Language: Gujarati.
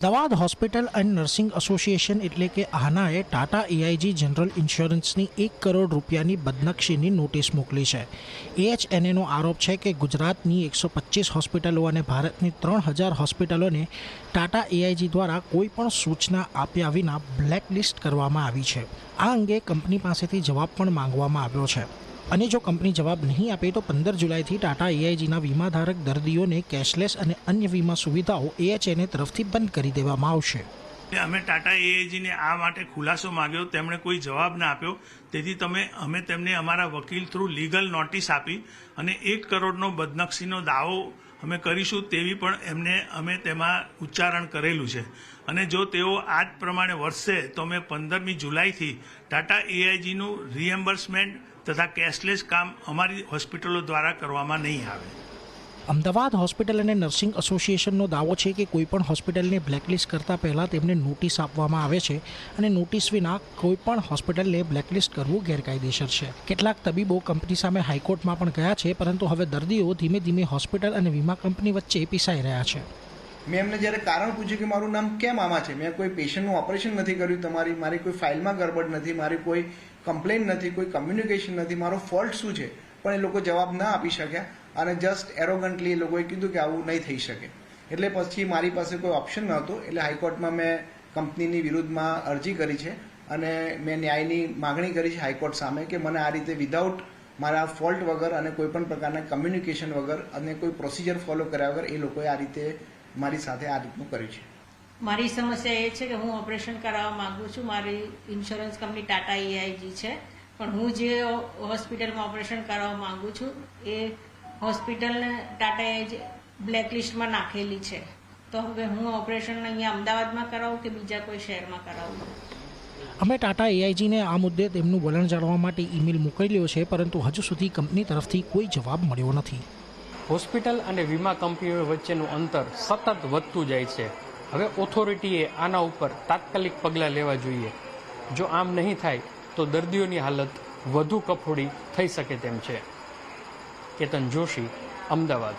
Ahmedabad hospital and nursing association એટલે કે આહનાએ ટાટા એઆઈજી જનરલ ઇન્સ્યોરન્સની 1 કરોડ રૂપિયાની બદનક્ષીની નોટિસ મોકલી છે. એએચએનએનો આરોપ છે કે ગુજરાતની 125 હોસ્પિટલો અને ભારતની 3000 હોસ્પિટલોને ટાટા એઆઈજી દ્વારા કોઈ પણ સૂચના આપ્યા વિના બ્લેકલિસ્ટ કરવામાં આવી છે. આ અંગે કંપની પાસેથી જવાબ પણ માંગવામાં આવ્યો છે અને જો કંપની જવાબ નહીં આપે તો 15 જુલાઈથી ટાટા એઆઈજીના વીમાધારક દર્દીઓને કેશલેસ અને અન્ય વીમા સુવિધાઓ એએચએનએ તરફથી બંધ કરી દેવામાં આવશે. અમે ટાટા એઆઈજીને આ માટે ખુલાસો માંગ્યો, તેમણે કોઈ જવાબ ના આપ્યો. તેથી અમે તેમને અમારા વકીલ થ્રુ લીગલ નોટિસ આપી અને 1 કરોડનો બદનક્ષીનો દાવો અમે કરીશું તેવી પણ અમે તેમાં ઉચ્ચારણ કરેલું છે. અને જો તેઓ આ જ પ્રમાણે વર્તશે તો અમે 15મી જુલાઈથી ટાટા એઆઈજીનું રિએમ્બર્સમેન્ટ તથા કેશલેસ કામ અમારી હોસ્પિટલો દ્વારા કરવામાં નહીં આવે. અમદાવાદ હોસ્પિટલ અને નર્સિંગ એસોસિએશનનો દાવો છે કે કોઈપણ હોસ્પિટલને બ્લેકલિસ્ટ કરતાં પહેલાં તેમને નોટિસ આપવામાં આવે છે અને નોટિસ વિના કોઈપણ હોસ્પિટલને બ્લેકલિસ્ટ કરવું ગેરકાયદેસર છે. કેટલાક તબીબો કંપની સામે હાઈકોર્ટમાં પણ ગયા છે, પરંતુ હવે દર્દીઓ ધીમે ધીમે હોસ્પિટલ અને વીમા કંપની વચ્ચે પીસાઈ રહ્યા છે. મેં એમને જ્યારે કારણ પૂછ્યું કે મારું નામ કેમ આમાં છે, મેં કોઈ પેશન્ટનું ઓપરેશન નથી કર્યું, મારી કોઈ ફાઇલમાં ગડબડ નથી, મારી કોઈ કમ્પ્લેન નથી, કોઈ કમ્યુનિકેશન નથી, મારો ફોલ્ટ શું છે, પણ એ લોકો જવાબ ના આપી શક્યા અને જસ્ટ એરોગન્ટલી એ લોકોએ કીધું કે આવું નહીં થઈ શકે. એટલે પછી મારી પાસે કોઈ ઓપ્શન નહોતો, એટલે હાઈકોર્ટમાં મેં કંપનીની વિરુદ્ધમાં અરજી કરી છે અને મેં ન્યાયની માગણી કરી છે હાઈકોર્ટ સામે કે મને આ રીતે વિધાઉટ મારા ફોલ્ટ વગર અને કોઈ પણ પ્રકારના કમ્યુનિકેશન વગર અને કોઈ પ્રોસિજર ફોલો કર્યા વગર એ લોકોએ આ રીતે મારી સાથે આ રીતનું કર્યું છે. મારી સમસ્યા એ છે કે હું ઓપરેશન કરાવવા માંગુ છું. મારી ઇન્સ્યોરન્સ કંપની ટાટા એઆઈજી છે, પણ હું જે હોસ્પિટલમાં ઓપરેશન કરાવવા માંગુ છું એ હોસ્પિટલને ટાટા એઆઈજી બ્લેકલિસ્ટમાં નાખેલી છે. તો હવે હું ઓપરેશન અહીંયા અમદાવાદમાં કરાવું કે બીજા કોઈ શહેરમાં કરાવું? અમે ટાટા એઆઈજીને આ મુદ્દે તેમનું વલણ જાણવા માટે ઈમેલ મોકલ્યો છે, પરંતુ હજુ સુધી કંપની તરફથી કોઈ જવાબ મળ્યો નથી. હોસ્પિટલ અને વીમા કંપનીઓ વચ્ચેનું અંતર સતત વધતું જાય છે. હવે ઓથોરિટીએ આના ઉપર તાત્કાલિક પગલાં લેવા જોઈએ. જો આમ નહીં થાય તો દર્દીઓની હાલત વધુ કફોડી થઈ શકે તેમ છે. કેતન જોશી, અમદાવાદ.